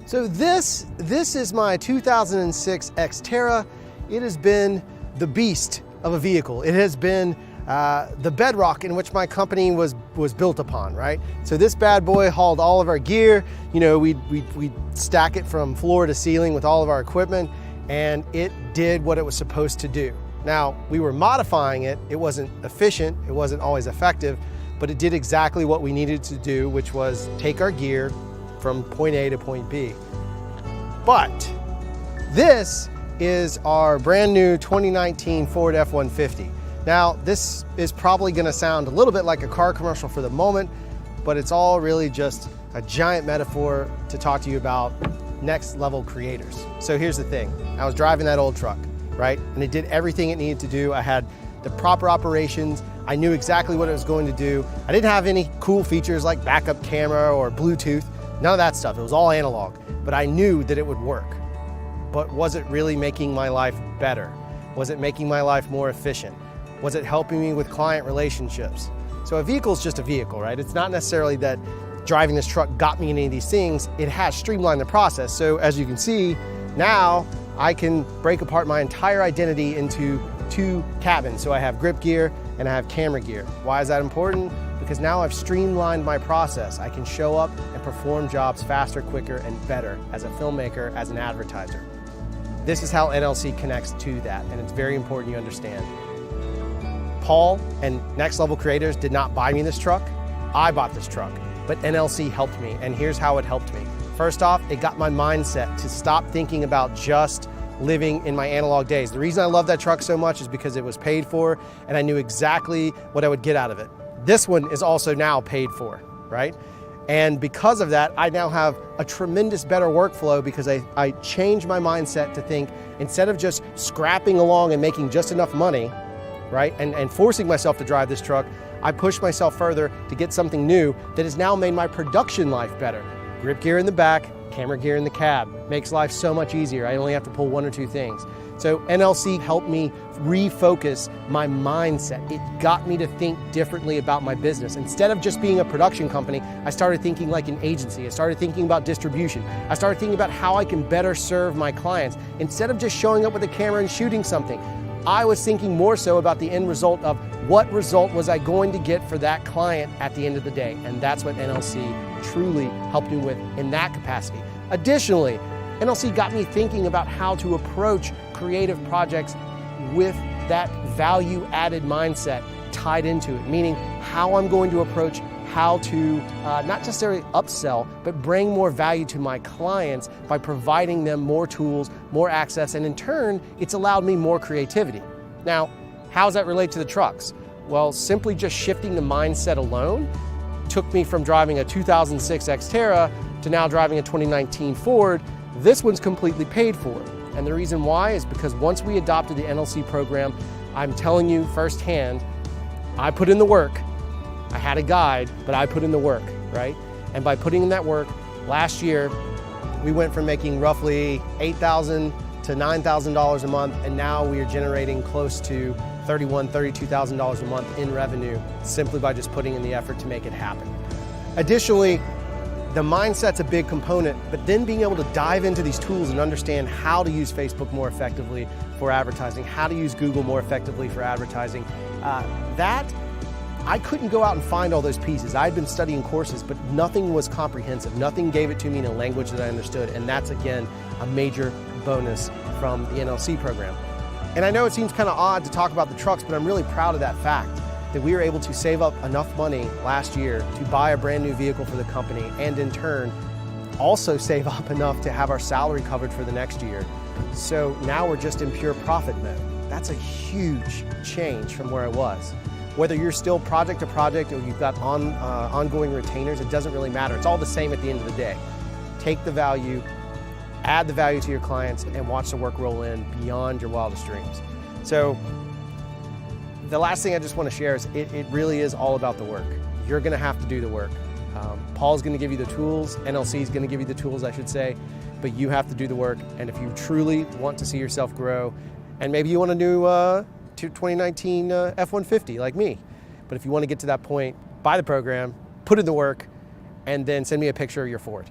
So this is my 2006 Xterra. It has been the beast of a vehicle. It has been the bedrock in which my company was built upon, right? So this bad boy hauled all of our gear. You know, we'd stack it from floor to ceiling with all of our equipment, and it did what it was supposed to do. Now, we were modifying it. It wasn't efficient, it wasn't always effective, but it did exactly what we needed to do, which was take our gear from point A to point B. But this is our brand new 2019 Ford F-150. Now, this is probably gonna sound a little bit like a car commercial for the moment, but it's all really just a giant metaphor to talk to you about next level creators. So here's the thing. I was driving that old truck, right? And it did everything it needed to do. I had the proper operations. I knew exactly what it was going to do. I didn't have any cool features like backup camera or Bluetooth. None of that stuff. It was all analog, but I knew that it would work. But was it really making my life better? Was it making my life more efficient? Was it helping me with client relationships? So a vehicle is just a vehicle, right? It's not necessarily that driving this truck got me any of these things. It has streamlined the process. So as you can see, now I can break apart my entire identity into two cabins. So I have grip gear and I have camera gear. Why is that important? Because now I've streamlined my process. I can show up and perform jobs faster, quicker, and better as a filmmaker, as an advertiser. This is how NLC connects to that, and it's very important you understand. Paul and Next Level Creators did not buy me this truck. I bought this truck, but NLC helped me, and here's how it helped me. First off, it got my mindset to stop thinking about just living in my analog days. The reason I love that truck so much is because it was paid for, and I knew exactly what I would get out of it. This one is also now paid for, right? And because of that, I now have a tremendous better workflow because I changed my mindset to think, instead of just scrapping along and making just enough money, right, and forcing myself to drive this truck, I pushed myself further to get something new that has now made my production life better. Grip gear in the back, camera gear in the cab. Makes life so much easier. I only have to pull one or two things. So NLC helped me refocus my mindset. It got me to think differently about my business. Instead of just being a production company, I started thinking like an agency. I started thinking about distribution. I started thinking about how I can better serve my clients. Instead of just showing up with a camera and shooting something, I was thinking more so about the end result of what result was I going to get for that client at the end of the day. And that's what NLC truly helped me with in that capacity. Additionally, NLC got me thinking about how to approach creative projects with that value-added mindset tied into it, meaning how I'm going to approach how to not necessarily upsell, but bring more value to my clients by providing them more tools, more access, and in turn, it's allowed me more creativity. Now, how does that relate to the trucks? Well, simply just shifting the mindset alone took me from driving a 2006 Xterra to now driving a 2019 Ford. This one's completely paid for. And the reason why is because once we adopted the NLC program, I'm telling you firsthand, I put in the work. I had a guide, but I put in the work, right? And by putting in that work, last year, we went from making roughly $8,000 to $9,000 a month, and now we are generating close to $31,000, $32,000 a month in revenue simply by just putting in the effort to make it happen. Additionally, the mindset's a big component, but then being able to dive into these tools and understand how to use Facebook more effectively for advertising, how to use Google more effectively for advertising, that I couldn't go out and find all those pieces. I'd been studying courses, but nothing was comprehensive. Nothing gave it to me in a language that I understood, and that's, again, a major bonus from the NLC program. And I know it seems kind of odd to talk about the trucks, but I'm really proud of that fact, that we were able to save up enough money last year to buy a brand new vehicle for the company, and in turn, also save up enough to have our salary covered for the next year. So now we're just in pure profit mode. That's a huge change from where I was. Whether you're still project to project or you've got ongoing retainers, it doesn't really matter. It's all the same at the end of the day. Take the value, add the value to your clients, and watch the work roll in beyond your wildest dreams. So the last thing I just want to share is it really is all about the work. You're going to have to do the work. Paul's going to give you the tools, NLC is going to give you the tools, I should say, but you have to do the work. And if you truly want to see yourself grow, and maybe you want a new 2019 F-150 like me, but if you want to get to that point, buy the program, put in the work, and then send me a picture of your Ford.